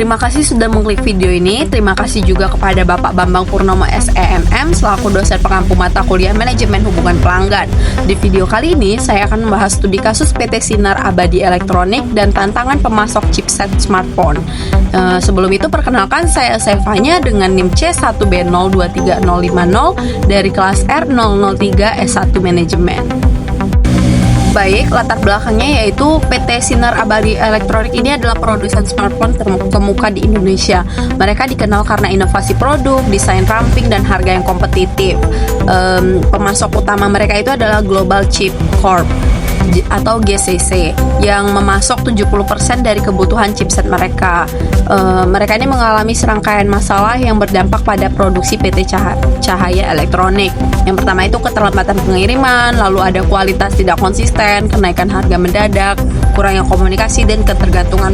Terima kasih sudah mengklik video ini. Terima kasih juga kepada Bapak Bambang Purnomo SEMM selaku dosen pengampu mata kuliah Manajemen Hubungan Pelanggan. Di video kali ini saya akan membahas studi kasus PT Sinar Abadi Elektronik dan tantangan pemasok chipset smartphone. Sebelum itu perkenalkan, saya Sevanya dengan NIM C1B023050 dari kelas R003 S1 Manajemen. Baik, latar belakangnya yaitu PT Sinar Abadi Elektronik ini adalah produsen smartphone terkemuka di Indonesia. Mereka dikenal karena inovasi produk, desain ramping, dan harga yang kompetitif. Pemasok utama mereka itu adalah Global Chip Corp atau GCC yang memasok 70% dari kebutuhan chipset mereka. Mereka ini mengalami serangkaian masalah yang berdampak pada produksi PT Cahaya Elektronik. Yang pertama itu keterlambatan pengiriman, lalu ada kualitas tidak konsisten, kenaikan harga mendadak, kurangnya komunikasi, dan ketergantungan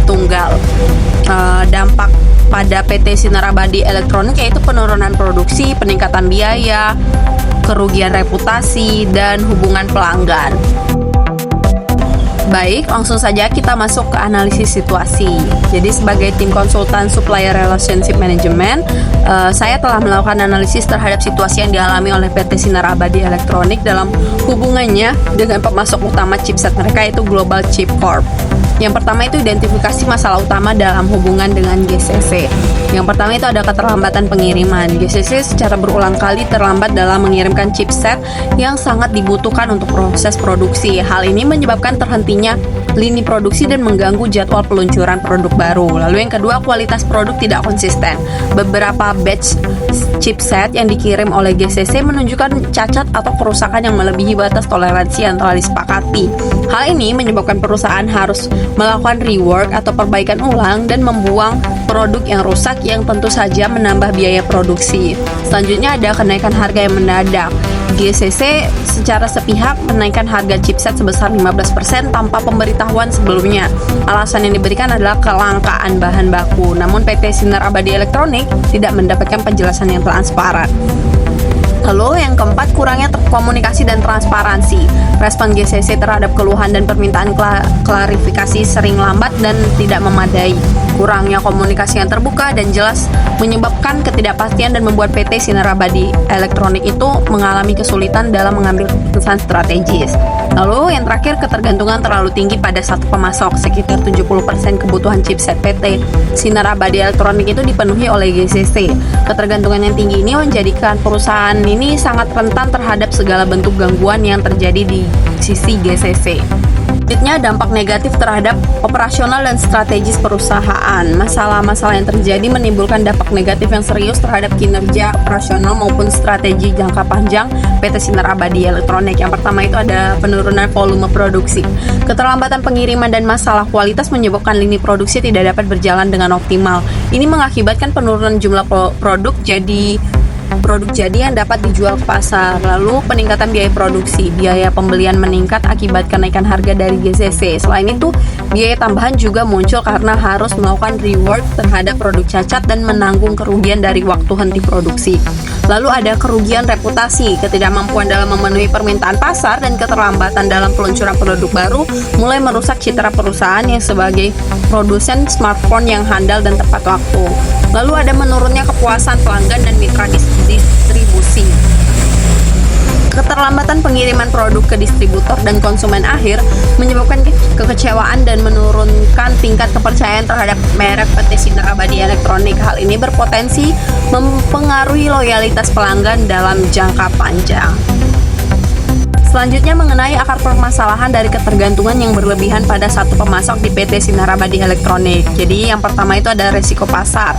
tunggal. Dampak pada PT Sinar Abadi Elektronik yaitu penurunan produksi, peningkatan biaya, kerugian reputasi, dan hubungan pelanggan. Baik, langsung saja kita masuk ke analisis situasi. Jadi sebagai tim konsultan Supplier Relationship Management, saya telah melakukan analisis terhadap situasi yang dialami oleh PT Sinar Abadi Elektronik dalam hubungannya dengan pemasok utama chipset mereka yaitu Global Chip Corp. Yang pertama itu identifikasi masalah utama dalam hubungan dengan GCC. Yang pertama itu ada keterlambatan pengiriman. GCC secara berulang kali terlambat dalam mengirimkan chipset yang sangat dibutuhkan untuk proses produksi. Hal ini menyebabkan terhentinya lini produksi dan mengganggu jadwal peluncuran produk baru. Lalu yang kedua, kualitas produk tidak konsisten. Beberapa batch chipset yang dikirim oleh GCC menunjukkan cacat atau kerusakan yang melebihi batas toleransi yang telah disepakati. Hal ini menyebabkan perusahaan harus melakukan rework atau perbaikan ulang dan membuang produk yang rusak yang tentu saja menambah biaya produksi. Selanjutnya ada kenaikan harga yang mendadak. GCC secara sepihak menaikkan harga chipset sebesar 15% tanpa pemberitahuan sebelumnya. Alasan yang diberikan adalah kelangkaan bahan baku. Namun PT Sinar Abadi Elektronik tidak mendapatkan penjelasan yang transparan. Lalu yang keempat, kurangnya komunikasi dan transparansi. Respon GCC terhadap keluhan dan permintaan klarifikasi sering lambat dan tidak memadai. Kurangnya komunikasi yang terbuka dan jelas menyebabkan ketidakpastian dan membuat PT Sinar Abadi Elektronik itu mengalami kesulitan dalam mengambil keputusan strategis. Lalu yang terakhir, ketergantungan terlalu tinggi pada satu pemasok. Sekitar 70% kebutuhan chipset PT Sinar Abadi Elektronik itu dipenuhi oleh GCC. Ketergantungan yang tinggi ini menjadikan perusahaan ini sangat rentan terhadap segala bentuk gangguan yang terjadi di sisi GCC. Selanjutnya, dampak negatif terhadap operasional dan strategis perusahaan. Masalah-masalah yang terjadi menimbulkan dampak negatif yang serius terhadap kinerja operasional maupun strategi jangka panjang PT Sinar Abadi Elektronik. Yang pertama itu ada penurunan volume produksi. Keterlambatan pengiriman dan masalah kualitas menyebabkan lini produksi tidak dapat berjalan dengan optimal. Ini mengakibatkan penurunan jumlah produk jadi yang dapat dijual ke pasar. Lalu peningkatan biaya produksi, biaya pembelian meningkat akibat kenaikan harga dari GCC. Selain itu, biaya tambahan juga muncul karena harus melakukan rework terhadap produk cacat dan menanggung kerugian dari waktu henti produksi. Lalu ada kerugian reputasi, ketidakmampuan dalam memenuhi permintaan pasar dan keterlambatan dalam peluncuran produk baru mulai merusak citra perusahaan yang sebagai produsen smartphone yang handal dan tepat waktu. Lalu ada menurunnya kepuasan pelanggan dan mitra distribusi. Keterlambatan pengiriman produk ke distributor dan konsumen akhir menyebabkan kekecewaan dan menurunkan tingkat kepercayaan terhadap merek PT Sinar Abadi Elektronik. Hal ini berpotensi mempengaruhi loyalitas pelanggan dalam jangka panjang. Selanjutnya mengenai akar permasalahan dari ketergantungan yang berlebihan pada satu pemasok di PT Sinar Abadi Elektronik. Jadi yang pertama itu ada resiko pasar.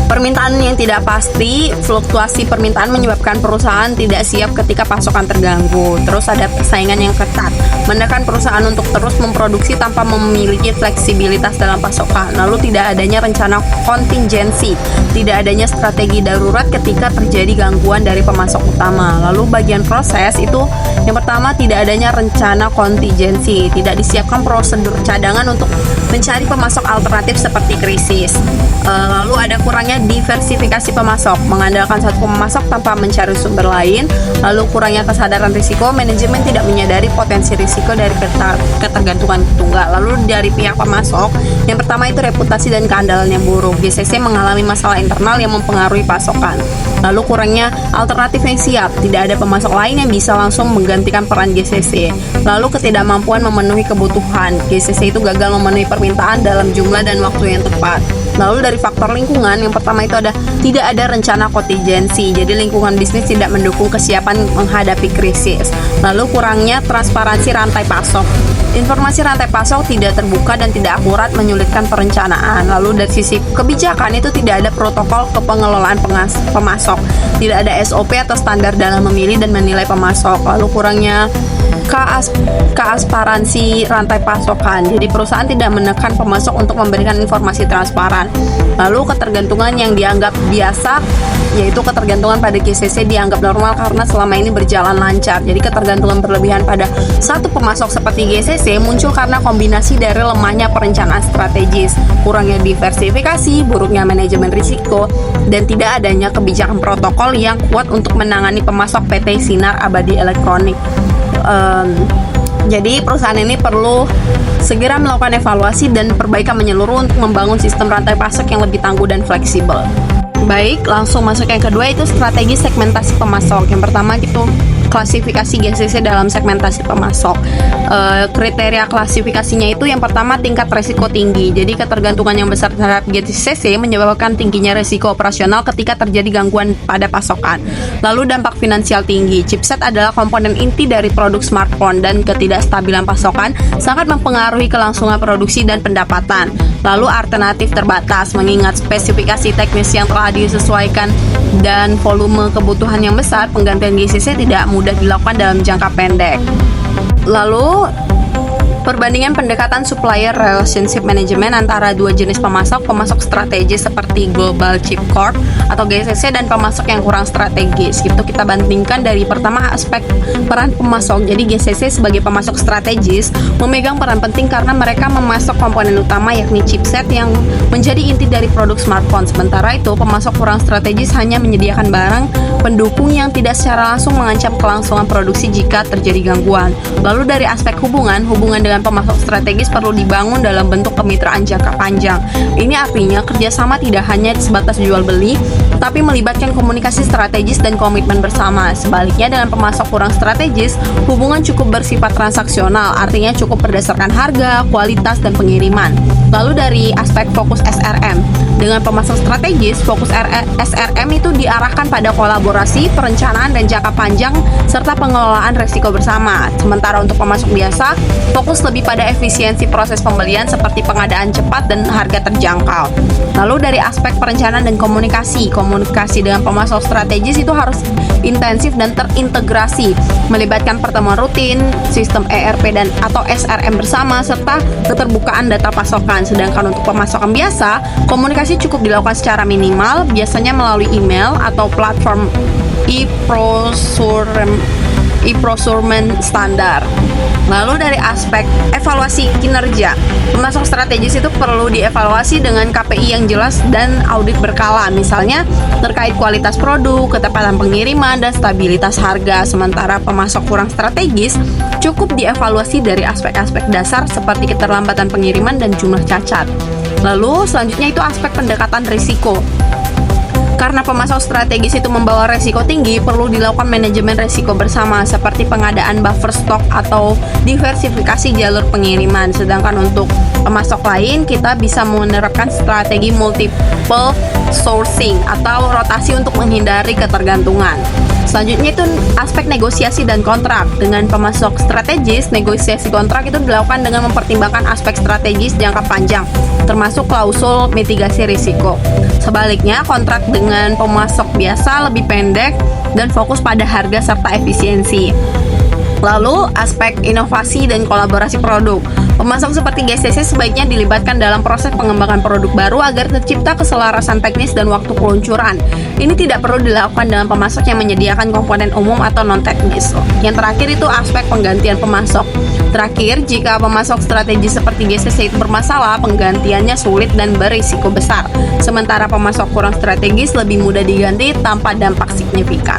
Permintaan yang tidak pasti, fluktuasi permintaan menyebabkan perusahaan tidak siap ketika pasokan terganggu. Terus ada persaingan yang ketat, menekan perusahaan untuk terus memproduksi tanpa memiliki fleksibilitas dalam pasokan. Lalu tidak adanya rencana kontingensi, tidak adanya strategi darurat ketika terjadi gangguan dari pemasok utama. Lalu bagian proses itu Yang pertama, tidak adanya rencana kontingensi, tidak disiapkan prosedur cadangan untuk mencari pemasok alternatif seperti krisis. Lalu ada kurangnya diversifikasi pemasok, mengandalkan satu pemasok tanpa mencari sumber lain. Lalu kurangnya kesadaran risiko, manajemen tidak menyadari potensi risiko dari ketergantungan tunggal. Lalu dari pihak pemasok, yang pertama itu reputasi dan keandalan yang buruk. GCC mengalami masalah internal yang mempengaruhi pasokan. Lalu kurangnya alternatif yang siap, tidak ada pemasok lain yang bisa langsung menggantikan peran GCC. Lalu ketidakmampuan memenuhi kebutuhan, GCC itu gagal memenuhi permintaan dalam jumlah dan waktu yang tepat. Lalu dari faktor lingkungan, yang pertama itu tidak ada rencana kontingensi, jadi lingkungan bisnis tidak mendukung kesiapan menghadapi krisis. Lalu kurangnya transparansi rantai pasok, informasi rantai pasok tidak terbuka dan tidak akurat, menyulitkan perencanaan. Lalu dari sisi kebijakan itu tidak ada protokol kepengelolaan pemasok, tidak ada SOP atau standar dalam memilih dan menilai pemasok. Lalu kurangnya keasparansi rantai pasokan, jadi perusahaan tidak menekan pemasok untuk memberikan informasi transparan. Lalu ketergantungan yang dianggap biasa, yaitu ketergantungan pada GCC dianggap normal karena selama ini berjalan lancar. Jadi ketergantungan berlebihan pada satu pemasok seperti GCC muncul karena kombinasi dari lemahnya perencanaan strategis, kurangnya diversifikasi, buruknya manajemen risiko, dan tidak adanya kebijakan protokol yang kuat untuk menangani pemasok PT Sinar Abadi Elektronik. Jadi perusahaan ini perlu segera melakukan evaluasi dan perbaikan menyeluruh untuk membangun sistem rantai pasok yang lebih tangguh dan fleksibel. Baik, langsung masuk yang kedua, itu strategi segmentasi pemasok. Yang pertama itu klasifikasi GCC dalam segmentasi pemasok. Kriteria klasifikasinya itu yang pertama tingkat resiko tinggi. Jadi ketergantungan yang besar terhadap GCC menyebabkan tingginya resiko operasional ketika terjadi gangguan pada pasokan. Lalu dampak finansial tinggi. Chipset adalah komponen inti dari produk smartphone dan ketidakstabilan pasokan sangat mempengaruhi kelangsungan produksi dan pendapatan. Lalu alternatif terbatas, mengingat spesifikasi teknis yang telah disesuaikan dan volume kebutuhan yang besar, penggantian GCC tidak mudah dilakukan dalam jangka pendek. Lalu perbandingan pendekatan supplier relationship management antara dua jenis pemasok strategis seperti Global Chip Corp atau GCC dan pemasok yang kurang strategis. Itu kita bandingkan dari pertama aspek peran pemasok. Jadi GCC sebagai pemasok strategis memegang peran penting karena mereka memasok komponen utama yakni chipset yang menjadi inti dari produk smartphone. Sementara itu pemasok kurang strategis hanya menyediakan barang pendukung yang tidak secara langsung mengancam kelangsungan produksi jika terjadi gangguan. Lalu dari aspek hubungan dengan pemasok strategis perlu dibangun dalam bentuk kemitraan jangka panjang. Ini artinya kerjasama tidak hanya sebatas jual beli, tetapi melibatkan komunikasi strategis dan komitmen bersama. Sebaliknya dengan pemasok kurang strategis, hubungan cukup bersifat transaksional, artinya cukup berdasarkan harga, kualitas, dan pengiriman. Lalu dari aspek fokus SRM, dengan pemasok strategis, fokus SRM itu diarahkan pada kolaborasi, perencanaan, dan jangka panjang, serta pengelolaan risiko bersama. Sementara untuk pemasok biasa, fokus lebih pada efisiensi proses pembelian seperti pengadaan cepat dan harga terjangkau. Lalu dari aspek perencanaan dan komunikasi dengan pemasok strategis itu harus intensif dan terintegrasi, melibatkan pertemuan rutin, sistem ERP dan atau SRM bersama, serta keterbukaan data pasokan. Sedangkan untuk pemasokan biasa, komunikasi cukup dilakukan secara minimal, biasanya melalui email atau platform e-procurement standar. Lalu dari aspek evaluasi kinerja, pemasok strategis itu perlu dievaluasi dengan KPI yang jelas dan audit berkala, misalnya terkait kualitas produk, ketepatan pengiriman, dan stabilitas harga. Sementara pemasok kurang strategis cukup dievaluasi dari aspek-aspek dasar seperti keterlambatan pengiriman dan jumlah cacat. Lalu selanjutnya itu aspek pendekatan risiko. Karena pemasok strategis itu membawa resiko tinggi, perlu dilakukan manajemen resiko bersama seperti pengadaan buffer stok atau diversifikasi jalur pengiriman. Sedangkan untuk pemasok lain, kita bisa menerapkan strategi multiple sourcing atau rotasi untuk menghindari ketergantungan. Selanjutnya itu aspek negosiasi dan kontrak. Dengan pemasok strategis, negosiasi kontrak itu dilakukan dengan mempertimbangkan aspek strategis jangka panjang, termasuk klausul mitigasi risiko. Sebaliknya, kontrak dengan pemasok biasa lebih pendek dan fokus pada harga serta efisiensi. Lalu, aspek inovasi dan kolaborasi produk. Pemasok seperti GCC sebaiknya dilibatkan dalam proses pengembangan produk baru agar tercipta keselarasan teknis dan waktu peluncuran. Ini tidak perlu dilakukan dengan pemasok yang menyediakan komponen umum atau non-teknis. Yang terakhir itu aspek penggantian pemasok. Terakhir, jika pemasok strategis seperti GCC itu bermasalah, penggantiannya sulit dan berisiko besar. Sementara pemasok kurang strategis lebih mudah diganti tanpa dampak signifikan.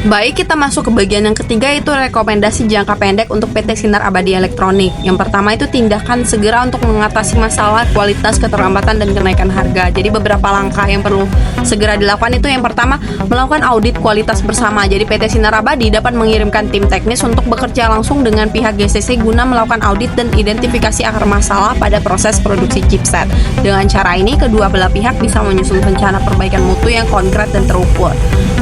Baik, kita masuk ke bagian yang ketiga, yaitu rekomendasi jangka pendek untuk PT Sinar Abadi Elektronik. Yang pertama itu tindakan segera untuk mengatasi masalah kualitas, keterlambatan, dan kenaikan harga. Jadi beberapa langkah yang perlu segera dilakukan itu yang pertama, melakukan audit kualitas bersama. Jadi PT Sinar Abadi dapat mengirimkan tim teknis untuk bekerja langsung dengan pihak GCC guna melakukan audit dan identifikasi akar masalah pada proses produksi chipset. Dengan cara ini, kedua belah pihak bisa menyusun rencana perbaikan mutu yang konkret dan terukur.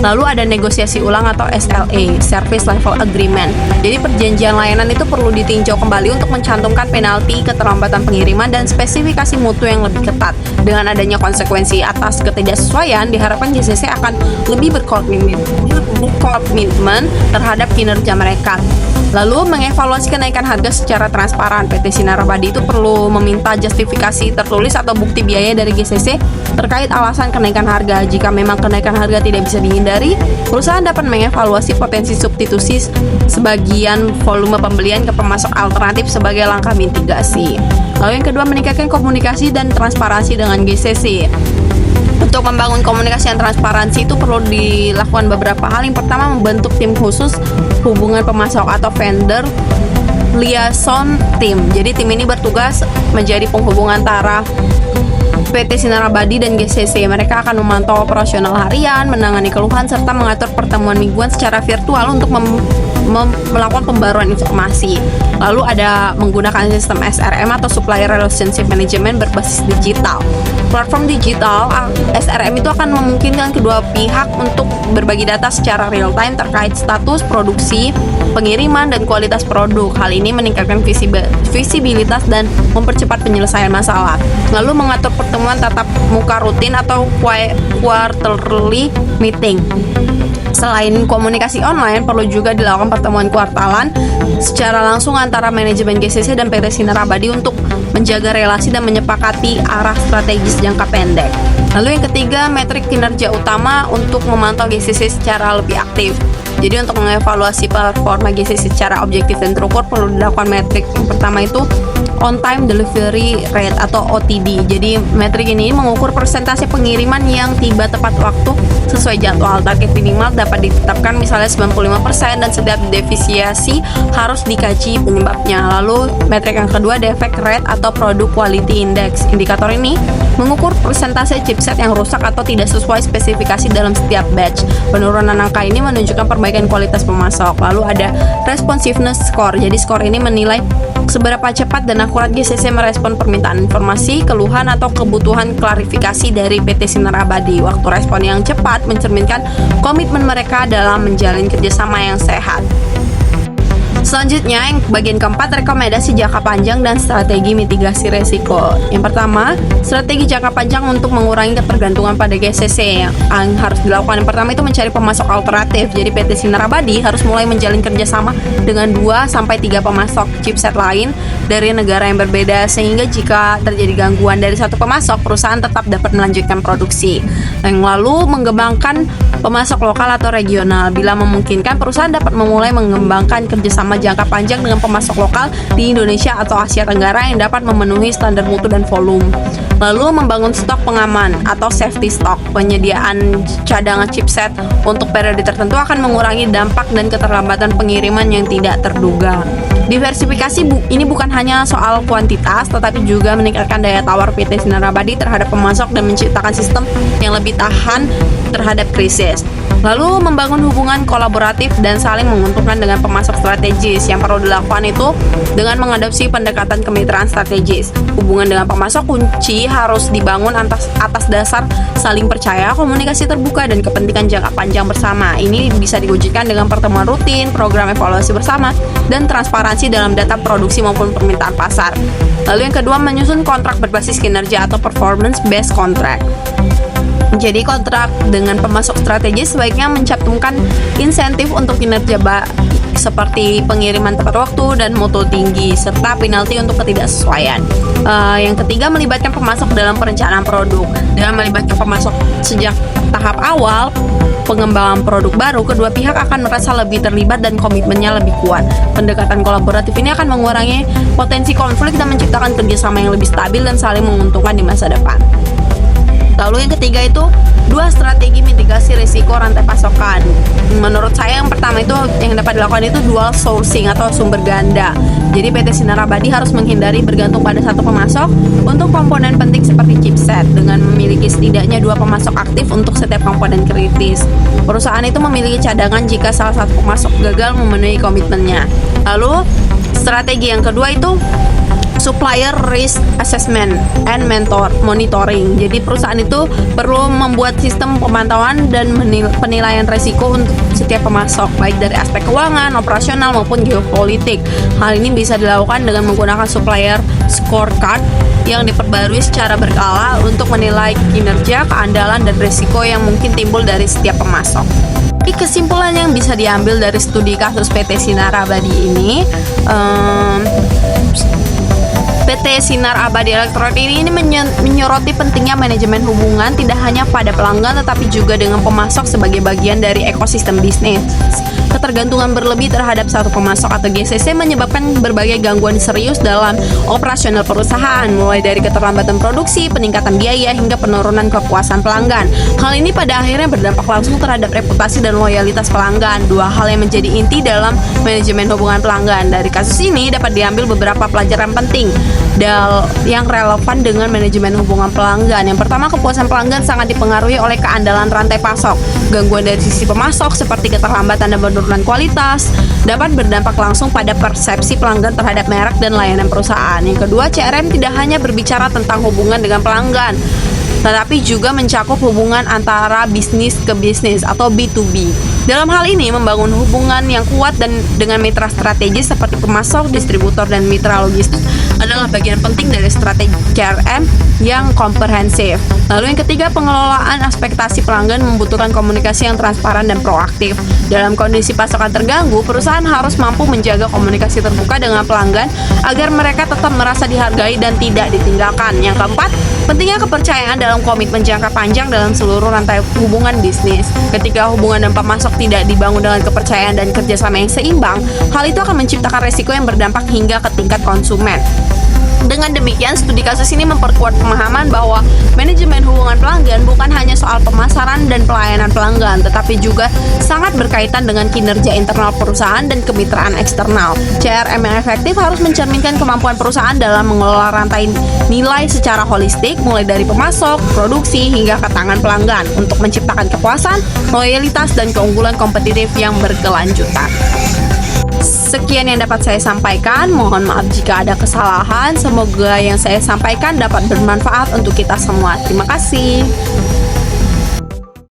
Lalu ada negosiasi ulang atau SLA, Service Level Agreement. Jadi perjanjian layanan itu perlu ditinjau kembali untuk mencantumkan penalti, keterlambatan pengiriman, dan spesifikasi mutu yang lebih ketat. Dengan adanya konsekuensi atas ketidaksesuaian, diharapkan GCC akan lebih berkomitmen terhadap kinerja mereka. Lalu mengevaluasi kenaikan harga secara transparan. PT Sinar Abadi itu perlu meminta justifikasi tertulis atau bukti biaya dari GCC terkait alasan kenaikan harga. Jika memang kenaikan harga tidak bisa dihindari, perusahaan dapat mengevaluasi potensi substitusi sebagian volume pembelian ke pemasok alternatif sebagai langkah mitigasi. Lalu yang kedua, meningkatkan komunikasi dan transparansi dengan GCC. Untuk membangun komunikasi yang transparansi itu perlu dilakukan beberapa hal. Yang pertama, membentuk tim khusus hubungan pemasok atau vendor liaison team. Jadi tim ini bertugas menjadi penghubung antara PT Sinar Abadi dan GCC. Mereka akan memantau operasional harian, menangani keluhan, serta mengatur pertemuan mingguan secara virtual untuk melakukan pembaruan informasi. Lalu ada menggunakan sistem SRM atau Supplier Relationship Management berbasis digital. Platform digital SRM itu akan memungkinkan kedua pihak untuk berbagi data secara real time terkait status produksi, pengiriman, dan kualitas produk. Hal ini meningkatkan visibilitas dan mempercepat penyelesaian masalah. Lalu mengatur pertemuan tatap muka rutin atau quarterly meeting. Selain komunikasi online, perlu juga dilakukan pertemuan kuartalan secara langsung antara manajemen GCC dan PT Sinar Abadi untuk menjaga relasi dan menyepakati arah strategis jangka pendek. Lalu yang ketiga, metrik kinerja utama untuk memantau GCC secara lebih aktif. Jadi untuk mengevaluasi performa GCC secara objektif dan terukur perlu dilakukan metrik. Yang pertama itu on time delivery rate atau OTD. Jadi metrik ini mengukur persentase pengiriman yang tiba tepat waktu sesuai jadwal. Target minimal dapat ditetapkan misalnya 95% dan setiap deviasi harus dikaji penyebabnya. Lalu metrik yang kedua, defect rate atau product quality index. Indikator ini mengukur persentase chipset yang rusak atau tidak sesuai spesifikasi dalam setiap batch. Penurunan angka ini menunjukkan perbaikan kualitas pemasok. Lalu ada responsiveness score. Jadi skor ini menilai seberapa cepat dan akurat GCC merespon permintaan informasi, keluhan, atau kebutuhan klarifikasi dari PT Sinar Abadi. Waktu respon yang cepat mencerminkan komitmen mereka dalam menjalin kerjasama yang sehat. Selanjutnya, yang bagian keempat, rekomendasi jangka panjang dan strategi mitigasi resiko. Yang pertama, strategi jangka panjang untuk mengurangi ketergantungan pada GCC. Yang harus dilakukan yang pertama itu mencari pemasok alternatif. Jadi PT Sinar Abadi harus mulai menjalin kerjasama dengan 2-3 pemasok chipset lain dari negara yang berbeda, sehingga jika terjadi gangguan dari satu pemasok, perusahaan tetap dapat melanjutkan produksi. Yang lalu, mengembangkan pemasok lokal atau regional. Bila memungkinkan, perusahaan dapat memulai mengembangkan kerjasama jangka panjang dengan pemasok lokal di Indonesia atau Asia Tenggara yang dapat memenuhi standar mutu dan volume. Lalu membangun stok pengaman atau safety stock. Penyediaan cadangan chipset untuk periode tertentu akan mengurangi dampak dan keterlambatan pengiriman yang tidak terduga. Diversifikasi ini bukan hanya soal kuantitas, tetapi juga meningkatkan daya tawar PT Sinar Abadi terhadap pemasok dan menciptakan sistem yang lebih tahan terhadap krisis. Lalu membangun hubungan kolaboratif dan saling menguntungkan dengan pemasok strategis. Yang perlu dilakukan itu dengan mengadopsi pendekatan kemitraan strategis. Hubungan dengan pemasok kunci harus dibangun atas dasar saling percaya, komunikasi terbuka, dan kepentingan jangka panjang bersama. Ini bisa diwujudkan dengan pertemuan rutin, program evaluasi bersama, dan transparansi dalam data produksi maupun permintaan pasar. Lalu yang kedua, menyusun kontrak berbasis kinerja atau performance based contract. Jadi kontrak dengan pemasok strategis sebaiknya mencantumkan insentif untuk kinerja seperti pengiriman tepat waktu dan mutu tinggi, serta penalti untuk ketidaksesuaian. Yang ketiga, melibatkan pemasok dalam perencanaan produk. Dengan melibatkan pemasok sejak tahap awal pengembangan produk baru, kedua pihak akan merasa lebih terlibat dan komitmennya lebih kuat. Pendekatan kolaboratif ini akan mengurangi potensi konflik dan menciptakan kerjasama yang lebih stabil dan saling menguntungkan di masa depan. Lalu yang ketiga itu dua strategi mitigasi risiko rantai pasokan. Menurut saya yang pertama itu yang dapat dilakukan itu dual sourcing atau sumber ganda. Jadi PT Sinar Abadi harus menghindari bergantung pada satu pemasok untuk komponen penting seperti chipset dengan memiliki setidaknya dua pemasok aktif untuk setiap komponen kritis. Perusahaan itu memiliki cadangan jika salah satu pemasok gagal memenuhi komitmennya. Lalu strategi yang kedua itu supplier risk assessment and monitoring. Jadi perusahaan itu perlu membuat sistem pemantauan dan penilaian risiko untuk setiap pemasok, baik dari aspek keuangan, operasional maupun geopolitik. Hal ini bisa dilakukan dengan menggunakan supplier scorecard yang diperbarui secara berkala untuk menilai kinerja, keandalan, dan risiko yang mungkin timbul dari setiap pemasok. Kesimpulan yang bisa diambil dari studi kasus PT Sinar Abadi ini, PT Sinar Abadi Elektronik ini menyoroti pentingnya manajemen hubungan tidak hanya pada pelanggan tetapi juga dengan pemasok sebagai bagian dari ekosistem bisnis. Ketergantungan berlebih terhadap satu pemasok atau GCC menyebabkan berbagai gangguan serius dalam operasional perusahaan, mulai dari keterlambatan produksi, peningkatan biaya, hingga penurunan kepuasan pelanggan. Hal ini pada akhirnya berdampak langsung terhadap reputasi dan loyalitas pelanggan, dua hal yang menjadi inti dalam manajemen hubungan pelanggan. Dari kasus ini dapat diambil beberapa pelajaran penting yang relevan dengan manajemen hubungan pelanggan. Yang pertama, kepuasan pelanggan sangat dipengaruhi oleh keandalan rantai pasok. Gangguan dari sisi pemasok seperti keterlambatan dan penurunan kualitas dapat berdampak langsung pada persepsi pelanggan terhadap merek dan layanan perusahaan. Yang kedua, CRM tidak hanya berbicara tentang hubungan dengan pelanggan, tetapi juga mencakup hubungan antara bisnis ke bisnis atau B2B. Dalam hal ini, membangun hubungan yang kuat dan dengan mitra strategis seperti pemasok, distributor, dan mitra logistik adalah bagian penting dari strategi CRM yang komprehensif. Lalu yang ketiga, pengelolaan ekspektasi pelanggan membutuhkan komunikasi yang transparan dan proaktif. Dalam kondisi pasokan terganggu, perusahaan harus mampu menjaga komunikasi terbuka dengan pelanggan agar mereka tetap merasa dihargai dan tidak ditinggalkan. Yang keempat, pentingnya kepercayaan dalam komitmen jangka panjang dalam seluruh rantai hubungan bisnis. Ketika hubungan dan pemasok tidak dibangun dengan kepercayaan dan kerjasama yang seimbang, hal itu akan menciptakan resiko yang berdampak hingga ke tingkat konsumen. Dengan demikian, studi kasus ini memperkuat pemahaman bahwa manajemen hubungan pelanggan bukan hanya soal pemasaran dan pelayanan pelanggan, tetapi juga sangat berkaitan dengan kinerja internal perusahaan dan kemitraan eksternal. CRM yang efektif harus mencerminkan kemampuan perusahaan dalam mengelola rantai nilai secara holistik, mulai dari pemasok, produksi, hingga ke tangan pelanggan, untuk menciptakan kepuasan, loyalitas, dan keunggulan kompetitif yang berkelanjutan. Sekian yang dapat saya sampaikan. Mohon maaf jika ada kesalahan. Semoga yang saya sampaikan dapat bermanfaat untuk kita semua. Terima kasih.